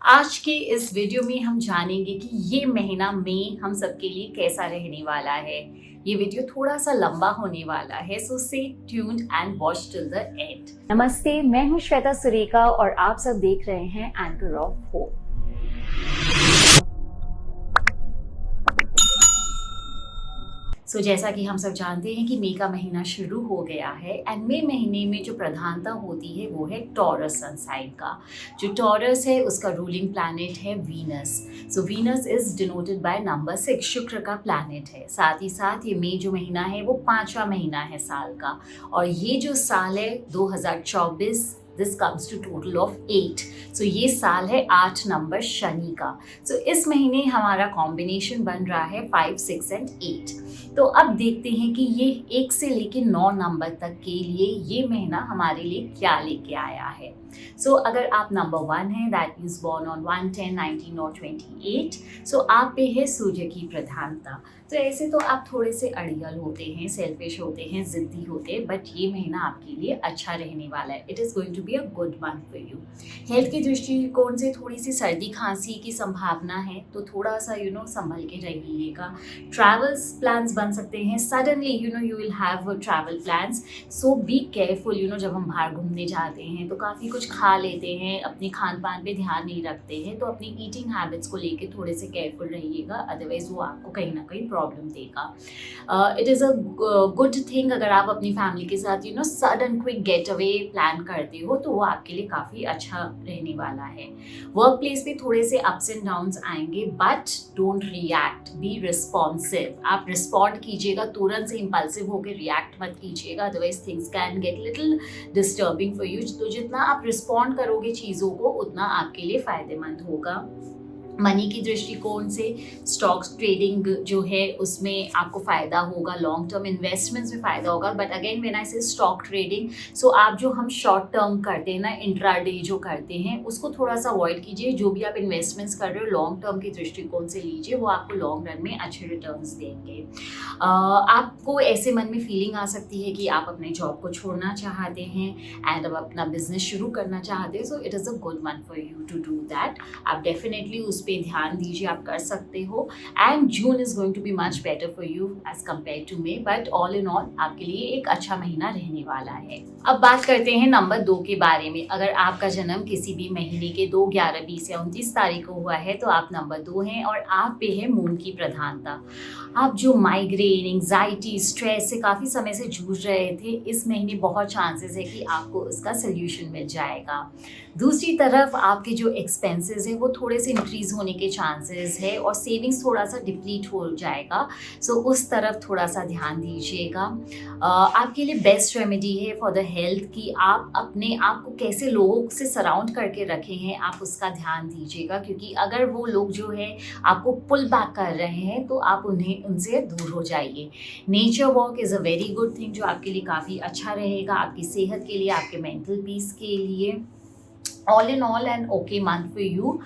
आज के इस वीडियो में हम जानेंगे कि ये महीना मई हम सबके लिए कैसा रहने वाला है। ये वीडियो थोड़ा सा लंबा होने वाला है, so stay tuned and watch till the end. नमस्ते, मैं हूं श्वेता सुरेखा और आप सब देख रहे हैं एंकर ऑफ होप। जैसा कि हम सब जानते हैं कि मई का महीना शुरू हो गया है एंड मई महीने में जो प्रधानता होती है वो है टॉरस सन साइन का। जो टॉरस है उसका रूलिंग प्लैनेट है Venus. Venus is denoted by number 6, शुक्र का प्लैनेट है। साथ ही साथ ये मई जो महीना है वो 5वां महीना है साल का, और ये जो साल है 2024, this comes to total of 8। ये साल है 8 नंबर शनि का। इस महीने हमारा कॉम्बिनेशन बन रहा है 5, 6 एंड 8। तो अब देखते हैं कि ये 1 से लेके 9 नंबर तक के लिए ये महीना हमारे लिए क्या लेके आया है। अगर आप नंबर 1 है, दैट मीन्स बॉर्न ऑन 1, 10, 19 और 28, आप पे है सूर्य की प्रधानता। ऐसे तो आप थोड़े से अड़ियल होते हैं, सेल्फिश होते हैं, जिद्दी होते हैं, बट ये महीना आपके लिए अच्छा रहने वाला है। It is going to be a good month for you. Health के दृष्टिकोण से थोड़ी सी सर्दी खांसी की संभावना है, तो थोड़ा सा संभल के रहिएगा। ट्रैवल्स प्लान्स बन सकते हैं suddenly, you will have travel plans, so be careful. जब हम बाहर घूमने जाते हैं तो काफ़ी कुछ खा लेते हैं, अपने खान पान पे ध्यान नहीं रखते हैं, तो अपनी ईटिंग हैबिट्स को लेके थोड़े से केयरफुल रहिएगा, अदरवाइज वो आपको कहीं ना कहीं प्रॉब्लम देगा। It is a good thing अगर आप अपनी फैमिली के साथ sudden quick get away plan करते हो, तो वो आपके लिए काफ़ी अच्छा रहने वाला है। वर्क प्लेस पे थोड़े से अप्स एंड डाउन्स आएंगे, but don't react, be responsive. आप रिस्पॉन्ड कीजिएगा, तुरंत से इम्पल्सिव होकर रिएक्ट मत कीजिएगा, otherwise things can get little disturbing for you. तो जितना आप रिस्पॉन्ड करोगे चीज़ों को, उतना आपके लिए फ़ायदेमंद होगा। मनी की दृष्टिकोण से स्टॉक्स ट्रेडिंग जो है उसमें आपको फ़ायदा होगा, लॉन्ग टर्म इन्वेस्टमेंट्स में फ़ायदा होगा। बट अगेन व्हेन आई से स्टॉक ट्रेडिंग, आप जो हम शॉर्ट टर्म करते हैं ना, इंट्राडे जो करते हैं, उसको थोड़ा सा अवॉइड कीजिए। जो भी आप इन्वेस्टमेंट्स कर रहे हो लॉन्ग टर्म के दृष्टिकोण से लीजिए, वो आपको लॉन्ग रन में अच्छे रिटर्न्स देंगे। आपको ऐसे मन में फीलिंग आ सकती है कि आप अपने जॉब को छोड़ना चाहते हैं एंड अब अपना बिजनेस शुरू करना चाहते हैं, it is a good month for you to do that. आप डेफिनेटली उस पे ध्यान दीजिए, आप कर सकते हो। And June is going to be much better for you as compare to May, but all in all आपके लिए एक अच्छा महीना रहने वाला है। अब बात करते हैं नंबर 2 के बारे में। अगर आपका जन्म किसी भी महीने के 2, 11, 20 या 29 तारीख को हुआ है, तो आप नंबर 2 हैं और आप पे है मून की प्रधानता। आप जो माइग्रेन, एंग्जाइटी, स्ट्रेस से काफ़ी समय से जूझ रहे थे, इस महीने बहुत चांसेस है कि आपको उसका सोल्यूशन मिल जाएगा। दूसरी तरफ आपके जो एक्सपेंसेस हैं वो थोड़े से इंक्रीज होने के चांसेस है और सेविंग्स थोड़ा सा डिप्लीट हो जाएगा, उस तरफ थोड़ा सा ध्यान दीजिएगा। आपके लिए बेस्ट रेमेडी है फॉर द हेल्थ कि आप अपने आप को कैसे लोगों से सराउंड करके रखे हैं, आप उसका ध्यान दीजिएगा, क्योंकि अगर वो लोग जो है आपको पुल बैक कर रहे हैं तो आप उनसे दूर हो जाइए। Nature walk is a very good thing जो आपके लिए काफ़ी अच्छा रहेगा, आपकी सेहत के लिए, आपके मेंटल पीस के लिए। All in all an okay month for you.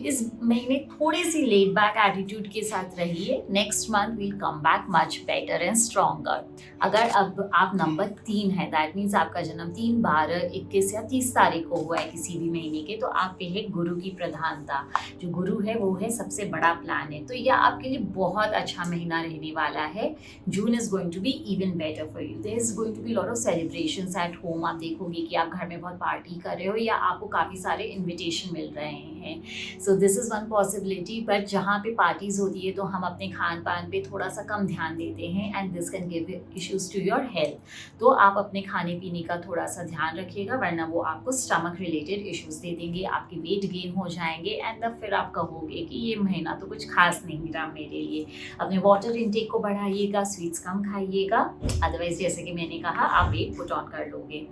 इस महीने थोड़ी सी लेड बैक एटीट्यूड के साथ रहिए। Next month will come back much better and stronger. अगर अब आप नंबर 3 है, दैट मीन्स आपका जन्म 3, 12, 21 या 30 तारीख को हुआ है किसी भी महीने के, तो आप पे है गुरु की प्रधानता। जो गुरु है वो है सबसे बड़ा प्लान है, तो यह आपके लिए बहुत अच्छा महीना रहने वाला है। June is going to be even better for you. There is going to be lot of celebrations at home. आप देखोगे कि आप घर में बहुत पार्टी कर रहे हो या आपको काफ़ी सारे इन्विटेशन मिल रहे हैं, this is one possibility. But जहाँ पे पार्टीज़ होती है तो हम अपने खान पान पे थोड़ा सा कम ध्यान देते हैं and this can give issues to your health. तो आप अपने खाने पीने का थोड़ा सा ध्यान रखिएगा, वरना वो आपको स्टमक रिलेटेड इश्यूज दे देंगे, आपके वेट गेन हो जाएंगे एंड तब फिर आप कहोगे कि ये महीना तो कुछ खास नहीं रहा मेरे लिए। अपने वाटर इनटेक को बढ़ाइएगा, स्वीट्स कम खाइएगा, अदरवाइज जैसे कि मैंने कहा आप वेट पुट ऑन कर लोगे।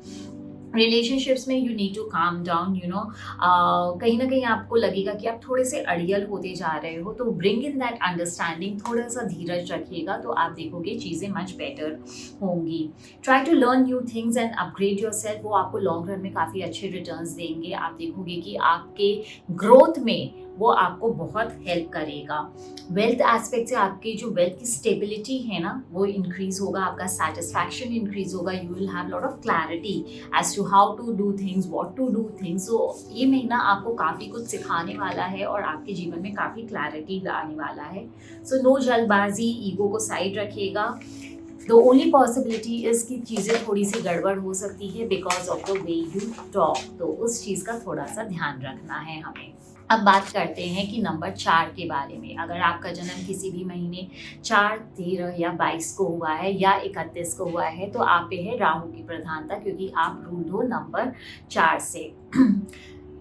रिलेशनशिप्स में you need to calm down, कहीं ना कहीं आपको लगेगा कि आप थोड़े से अड़ियल होते जा रहे हो, तो ब्रिंग इन दैट अंडरस्टैंडिंग, थोड़ा सा धीरज रखिएगा, तो आप देखोगे चीज़ें मच बेटर होंगी। Try to learn new things and upgrade yourself, वो आपको लॉन्ग रन में काफ़ी अच्छे रिटर्न्स देंगे। आप देखोगे कि आपके ग्रोथ में वो आपको बहुत हेल्प करेगा। वेल्थ एस्पेक्ट से आपकी जो वेल्थ की स्टेबिलिटी है ना वो इंक्रीज होगा, आपका सेटिस्फैक्शन इंक्रीज होगा, you will have lot of clarity as to how to do things, what to do things. So ये महीना आपको काफ़ी कुछ सिखाने वाला है और आपके जीवन में काफ़ी क्लैरिटी लाने वाला है। सो नो जल्दबाजी, ईगो को साइड रखिएगा। द ओनली पॉसिबिलिटी इज कि चीज़ें थोड़ी सी गड़बड़ हो सकती है because of the way you talk, तो उस चीज़ का थोड़ा सा ध्यान रखना है हमें। अब बात करते हैं कि नंबर 4 के बारे में। अगर आपका जन्म किसी भी महीने 4, 13 या 22 को हुआ है या 31 को हुआ है तो आप पे है राहु की प्रधानता, क्योंकि आप रूल्ड हो नंबर 4 से।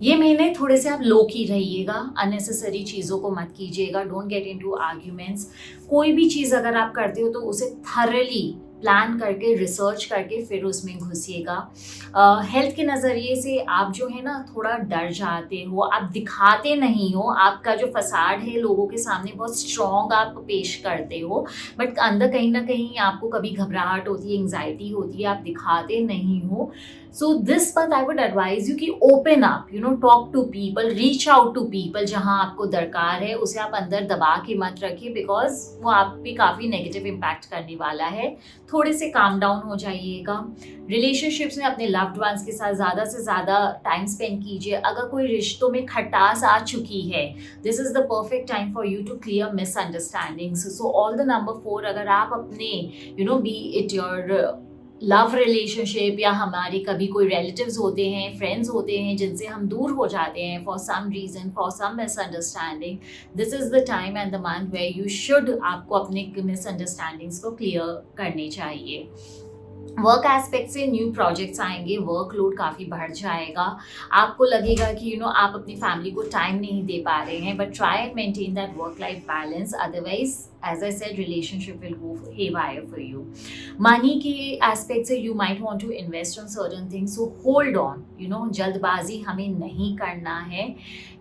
ये महीने थोड़े से आप लो की रहिएगा, अननेसेसरी चीज़ों को मत कीजिएगा, डोंट गेट इनटू आर्ग्यूमेंट्स। कोई भी चीज़ अगर आप करते हो तो उसे थरली प्लान करके, रिसर्च करके फिर उसमें घुसिएगा। हेल्थ के नज़रिए से आप जो है ना थोड़ा डर जाते हो, आप दिखाते नहीं हो, आपका जो फसाड है लोगों के सामने बहुत स्ट्रॉन्ग आप पेश करते हो, बट अंदर कहीं ना कहीं आपको कभी घबराहट होती है, एंग्जाइटी होती है, आप दिखाते नहीं हो। So this month I would advise you कि open up, talk to people, reach out to people. जहाँ आपको दरकार है उसे आप अंदर दबा के मत रखिए, बिकॉज वो आप पे काफ़ी नेगेटिव इम्पैक्ट करने वाला है। थोड़े से काम डाउन हो जाइएगा। रिलेशनशिप्स में अपने लव्ड वंस के साथ ज़्यादा से ज़्यादा टाइम स्पेंड कीजिए। अगर कोई रिश्तों में खटास आ चुकी है, this is the perfect time for you to clear misunderstandings. So all the number 4, अगर आप अपने be it your love relationship या हमारे कभी कोई रिलेटिव्स होते हैं, फ्रेंड्स होते हैं जिनसे हम दूर हो जाते हैं for some reason, for some misunderstanding, this is the time and the month where you should, आपको अपने मिसअंडरस्टैंडिंग्स को क्लियर करने चाहिए। वर्क एस्पेक्ट से न्यू प्रोजेक्ट्स आएंगे, वर्कलोड काफ़ी बढ़ जाएगा, आपको लगेगा कि आप अपनी फैमिली को टाइम नहीं दे पा रहे हैं, but try and maintain that work life balance, otherwise as I said, relationship will go haywire for you. Money के aspect से you might want to invest on certain things, so hold on, जल्दबाजी हमें नहीं करना है,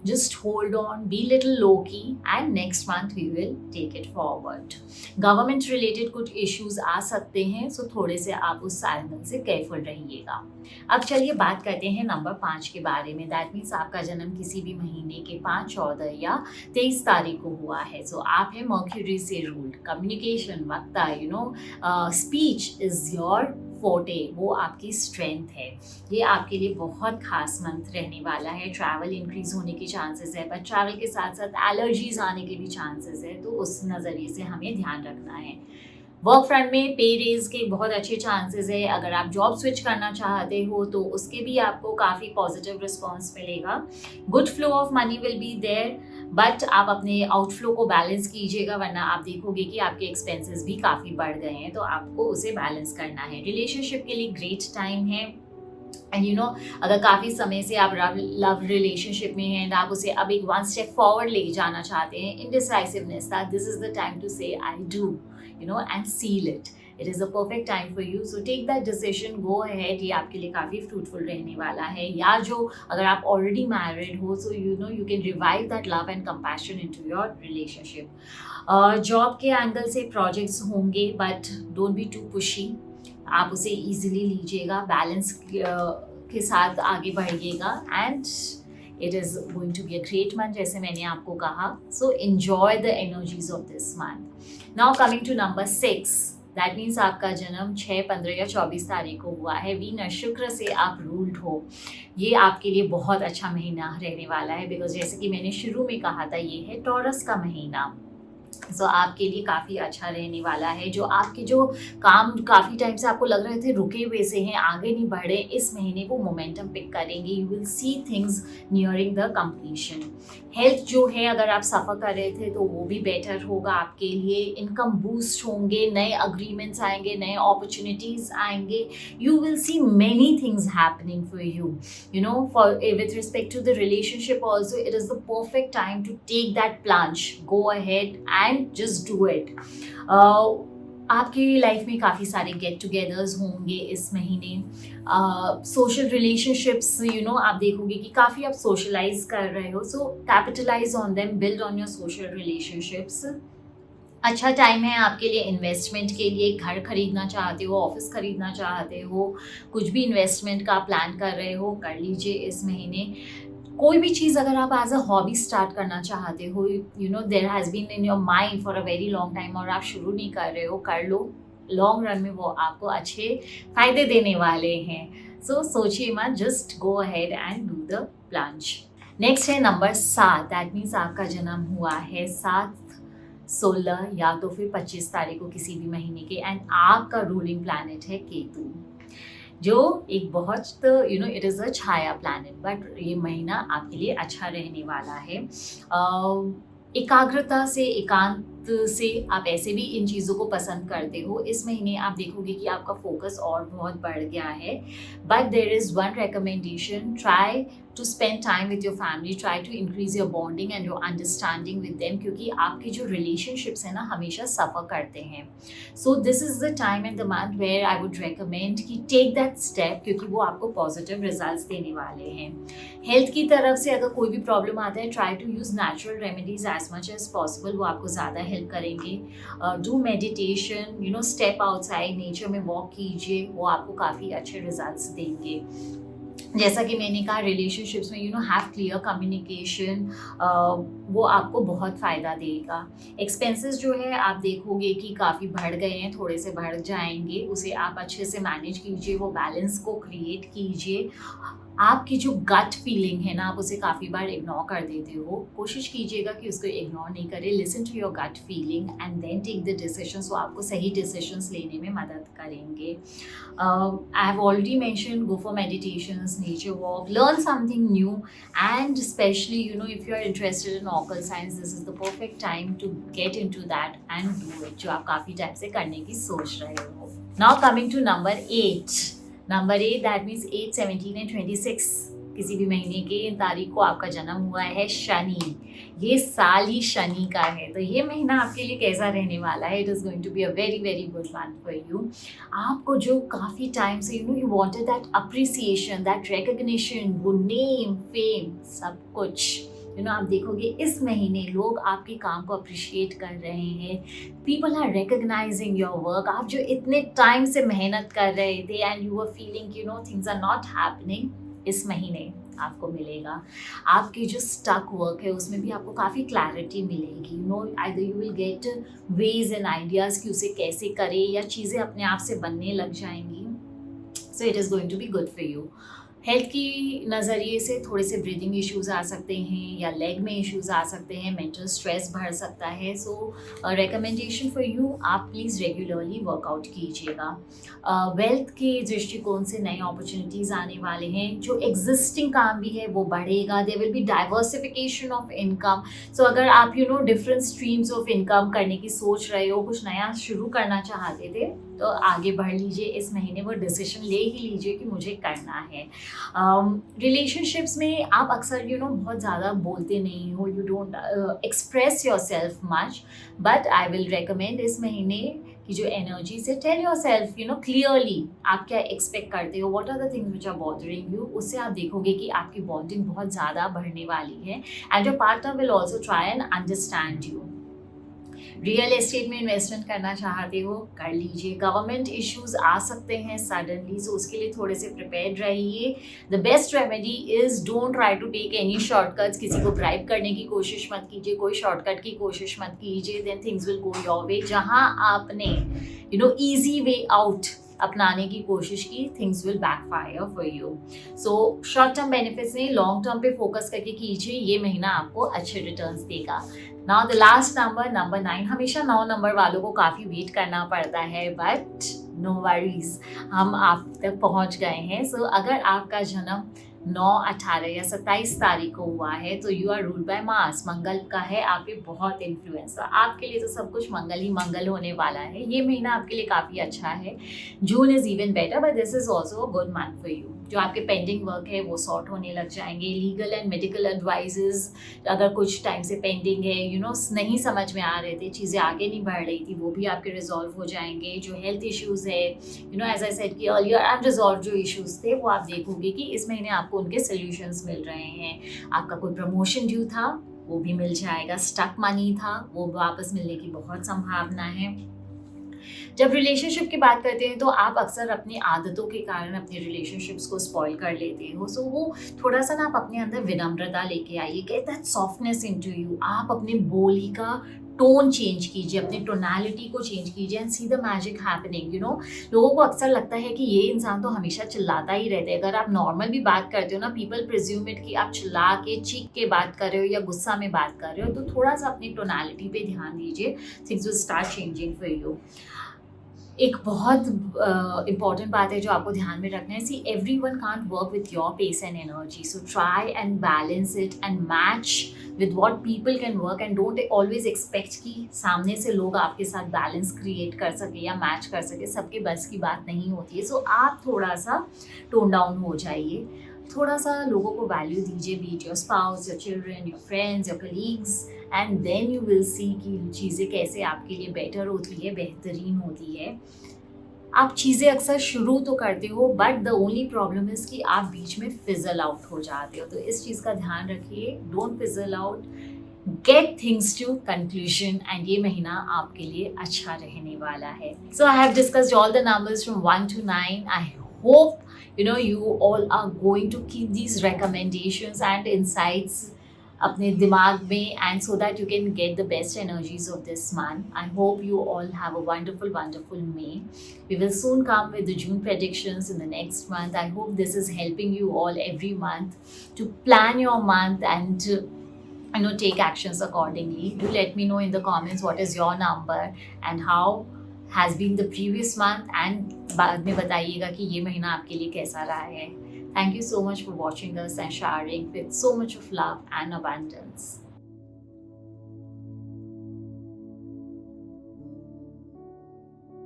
just hold on, be little low key and next month we will take it forward. Government related कुछ issues आ सकते हैं, so थोड़े से आप उस एंगल से केयरफुल रहिएगा। अब चलिए बात करते हैं नंबर 5 के बारे में। दैट मीन्स आपका जन्म किसी भी महीने के 5, 14 या 23 तारीख को हुआ है। सो आप है मर्क्यूरी से रूल्ड, कम्युनिकेशन, वक्ता, स्पीच इज योर फोर्टे, वो आपकी स्ट्रेंथ है। ये आपके लिए बहुत खास मंथ रहने वाला है। ट्रैवल इंक्रीज होने के चांसेस है, बट ट्रैवल के साथ साथ एलर्जीज आने के भी चांसेस है, तो उस नज़रिए से हमें ध्यान रखना है। वर्क फ्रंट में पे रेज के बहुत अच्छे चांसेस है। अगर आप जॉब स्विच करना चाहते हो तो उसके भी आपको काफ़ी पॉजिटिव रिस्पॉन्स मिलेगा। Good flow of money will be there, but आप अपने आउटफ्लो को बैलेंस कीजिएगा, वरना आप देखोगे कि आपके एक्सपेंसेस भी काफ़ी बढ़ गए हैं, तो आपको उसे बैलेंस करना है। रिलेशनशिप के लिए ग्रेट टाइम है, एंड अगर काफ़ी समय से आप लव रिलेशनशिप में हैं, आप उसे अब एक 1 स्टेप फॉरवर्ड ले जाना चाहते हैं, indecisiveness, that this is the time to say I do, and seal it. It is a perfect time for you, so take that decision, go ahead. ये आपके लिए काफ़ी फ्रूटफुल रहने वाला है। या जो अगर आप ऑलरेडी मैरिड हो, so you can revive that love and compassion into your relationship. Job के एंगल से प्रोजेक्ट्स होंगे, but don't be too pushy, आप उसे ईजिली लीजिएगा, बैलेंस के साथ आगे बढ़िएगा, and it is going to be a great month जैसे मैंने आपको कहा। So enjoy the energies of this month. Now coming to number 6, that means आपका जन्म 6, 15 या 24 तारीख को हुआ है। वीनस, शुक्र से आप रूल्ड हो। ये आपके लिए बहुत अच्छा महीना रहने वाला है, बिकॉज जैसे कि मैंने शुरू में कहा था, ये है टॉरस का महीना। सो आपके लिए काफ़ी अच्छा रहने वाला है। जो काम काफ़ी टाइम से आपको लग रहे थे रुके हुए से हैं, आगे नहीं बढ़े, इस महीने वो मोमेंटम पिक करेंगे। You will see things nearing the completion. Health जो है, अगर आप सफ़र कर रहे थे तो वो भी बेटर होगा आपके लिए। इनकम बूस्ट होंगे, नए अग्रीमेंट्स आएंगे, नए अपॉर्चुनिटीज़ आएंगे। You will see many things happening for you for with respect to the relationship also, it is the perfect time to take that plunge, go ahead and just do it. आपकी life में काफ़ी सारे get togethers होंगे इस महीने। Social relationships आप देखोगे कि काफ़ी आप सोशलाइज कर रहे हो, so capitalise on them, build on your social relationships. अच्छा टाइम है आपके लिए इन्वेस्टमेंट के लिए। घर खरीदना चाहते हो, ऑफिस खरीदना चाहते हो, कुछ भी इन्वेस्टमेंट का प्लान कर रहे हो, कर लीजिए इस महीने। कोई भी चीज़ अगर आप एज अ हॉबी स्टार्ट करना चाहते हो, you know there has been in your mind for a very long time और आप शुरू नहीं कर रहे हो, कर लो। लॉन्ग रन में वो आपको अच्छे फ़ायदे देने वाले हैं। सो सोचिए मत, just go ahead and do the plunge. Next है नंबर 7, दैट मीन्स आपका जन्म हुआ है 7, 16 या तो फिर 25 तारीख को किसी भी महीने के, एंड आपका रूलिंग प्लैनेट है केतु, जो एक बहुत it is a Chhaya planet, but ये महीना आपके लिए अच्छा रहने वाला है। एकाग्रता से, एकांत से आप ऐसे भी इन चीज़ों को पसंद करते हो। इस महीने आप देखोगे कि आपका फोकस और बहुत बढ़ गया है, but there is one recommendation, try to spend time with your family, try to increase your bonding and your understanding with them, क्योंकि आपके जो रिलेशनशिप्स हैं ना हमेशा सफ़र करते हैं। So this is the time and the month where I would recommend कि टेक दैट स्टेप, क्योंकि वो आपको पॉजिटिव रिजल्ट्स देने वाले हैं। हेल्थ की तरफ से अगर कोई भी प्रॉब्लम आता है, try to use natural remedies as much as possible, वो आपको ज़्यादा हेल्प करेंगे। Do meditation, step outside, nature में वॉक कीजिए, वो आपको काफ़ी अच्छे रिजल्ट्स देंगे। जैसा कि मैंने कहा, रिलेशनशिप्स में हैव क्लियर कम्युनिकेशन, वो आपको बहुत फ़ायदा देगा। एक्सपेंसेस जो है आप देखोगे कि काफ़ी बढ़ गए हैं, थोड़े से बढ़ जाएंगे, उसे आप अच्छे से मैनेज कीजिए, वो बैलेंस को क्रिएट कीजिए। आपकी जो गट फीलिंग है ना, आप उसे काफ़ी बार इग्नोर कर देते हो, कोशिश कीजिएगा कि उसको इग्नोर नहीं करें। Listen to your gut feeling and then take the decisions, वो आपको सही डिसीजंस लेने में मदद करेंगे। I have already mention, go for meditations, nature walk, learn something new, and specially if you are interested in occult science, this is the perfect time to get into that and do it, जो आप काफ़ी time से करने की सोच रहे हो। Now coming to number 8, that means 8, 17 and 26, किसी भी महीने के इन तारीख को आपका जन्म हुआ है शनि। ये साल ही शनि का है, तो ये महीना आपके लिए कैसा रहने वाला है? It is going to be a very very good month for you. आपको जो काफ़ी टाइम से you wanted that appreciation, that recognition, वो नेम, फेम, सब कुछ आप देखोगे इस महीने लोग आपके काम को अप्रिशिएट कर रहे हैं। People are recognizing your work. आप जो इतने टाइम से मेहनत कर रहे थे and you are feeling things are not happening, इस महीने आपको मिलेगा। आपकी जो स्टक वर्क है उसमें भी आपको काफ़ी क्लैरिटी मिलेगी। Either you will get ways and ideas कि उसे कैसे करें, या चीज़ें अपने आप से बनने लग जाएंगी। So it is going to be good for you. Health की नज़रिए से थोड़े से ब्रीदिंग इश्यूज़ आ सकते हैं, या लेग में इश्यूज़ आ सकते हैं, मेंटल स्ट्रेस बढ़ सकता है। सो रिकमेंडेशन फॉर यू, आप प्लीज़ रेगुलरली वर्कआउट कीजिएगा। वेल्थ के दृष्टिकोण से नए अपॉर्चुनिटीज़ आने वाले हैं, जो एग्जिस्टिंग काम भी है वो बढ़ेगा। There will be diversification of income. So अगर आप डिफरेंट स्ट्रीम्स ऑफ इनकम करने की सोच रहे हो, कुछ नया शुरू करना चाहते थे, तो आगे बढ़ लीजिए। इस महीने वो डिसीजन ले ही लीजिए कि मुझे करना है। रिलेशनशिप्स में आप अक्सर बहुत ज़्यादा बोलते नहीं हो, you don't express your self much, but I will recommend इस महीने की जो एनर्जी से टेल योर सेल्फ क्लियरली आप क्या एक्सपेक्ट करते हो, what are the things which are bothering you. उससे आप देखोगे कि आपकी बॉन्डिंग बहुत ज़्यादा बढ़ने वाली है, and your partner will also try and understand you. Real estate में इन्वेस्टमेंट करना चाहते हो, कर लीजिए। गवर्नमेंट इश्यूज आ सकते हैं सडनली, सो उसके लिए थोड़े से प्रिपेयर्ड रहिए। The best remedy is don't try to take any shortcuts. किसी को ब्राइब करने की कोशिश मत कीजिए, कोई शॉर्टकट की कोशिश मत कीजिए, then things will go your way. जहाँ आपने ईजी वे आउट अपनाने की कोशिश की, things will backfire for you. So short term benefits नहीं, लॉन्ग टर्म पे फोकस करके कीजिए, ये महीना आपको अच्छे रिटर्न्स देगा। Now the last number, number 9। हमेशा 9 नंबर वालों को काफ़ी वेट करना पड़ता है, बट नो वरीज, हम आप तक पहुंच गए हैं। सो अगर आपका जन्म 9, 18 या 27 तारीख को हुआ है, तो you are ruled by Mars, Mangal का है आप पे बहुत इन्फ्लुएंस। आपके लिए तो सब कुछ मंगल ही मंगल होने वाला है। ये महीना आपके लिए काफ़ी अच्छा है। June is even better, but this is also a good month for you. जो आपके पेंडिंग वर्क है वो सॉर्ट होने लग जाएंगे। लीगल एंड मेडिकल एडवाइजेज अगर कुछ टाइम से पेंडिंग है, नहीं समझ में आ रहे थे, चीज़ें आगे नहीं बढ़ रही थी, वो भी आपके रिजॉल्व हो जाएंगे। जो हेल्थ इश्यूज़ है, एज आई सेड कि अर्लियर अनरिजॉल्व जो इश्यूज़ थे, वो आप देखोगे कि इस महीने आपको उनके सोल्यूशंस मिल रहे हैं। आपका कोई प्रमोशन ड्यू था, वो भी मिल जाएगा। स्टक मनी था, वो वापस मिलने की बहुत संभावना है। जब रिलेशनशिप की बात करते हैं तो आप अक्सर अपनी आदतों के कारण अपने रिलेशनशिप्स को स्पॉइल कर लेते हो। सो वो थोड़ा सा ना आप अपने अंदर विनम्रता लेके आइए, get that softness into you. आप अपने बोली का टोन चेंज कीजिए, अपनी टोनालिटी को चेंज कीजिए and see the magic happening. लोगों को अक्सर लगता है कि ये इंसान तो हमेशा चिल्लाता ही रहता है। अगर आप नॉर्मल भी बात करते हो ना, पीपल प्रिज्यूम इट कि आप चिल्ला के चीख के बात कर रहे हो या गुस्सा में बात कर रहे हो। तो थोड़ा सा अपनी टोनालिटी पे ध्यान दीजिए, things will start changing for you. एक बहुत इम्पॉर्टेंट बात है जो आपको ध्यान में रखना है, see everyone can't work with your pace and energy, so try and balance it and match with what people can work and don't always expect कि सामने से लोग आपके साथ बैलेंस क्रिएट कर सके या मैच कर सके। सबके बस की बात नहीं होती है। सो आप थोड़ा सा टोन डाउन हो जाइए, थोड़ा सा लोगों को वैल्यू दीजिए, be it your spouse, your children, your friends, your colleagues, and then you will see कि चीज़ें कैसे आपके लिए बेटर होती है, बेहतरीन होती है। आप चीज़ें अक्सर शुरू तो करते हो but the only problem is कि आप बीच में फिजल आउट हो जाते हो। तो इस चीज़ का ध्यान रखिए, don't fizzle out, get things to conclusion and ये महीना आपके लिए अच्छा रहने वाला है। So I have discussed all the numbers from 1 to 9. I hope you all are going to keep these recommendations and insights अपने दिमाग में and so that you can get the best energies of this month. I hope you all have a wonderful May. We will soon come with the June predictions in the next month. I hope this is helping you all every month to plan your month and to take actions accordingly. Do let me know in the comments what is your number and how has been the previous month, and बाद में बताइएगा कि ये महीना आपके लिए कैसा रहा है। Thank you so much for watching us and sharing with so much of love and abundance.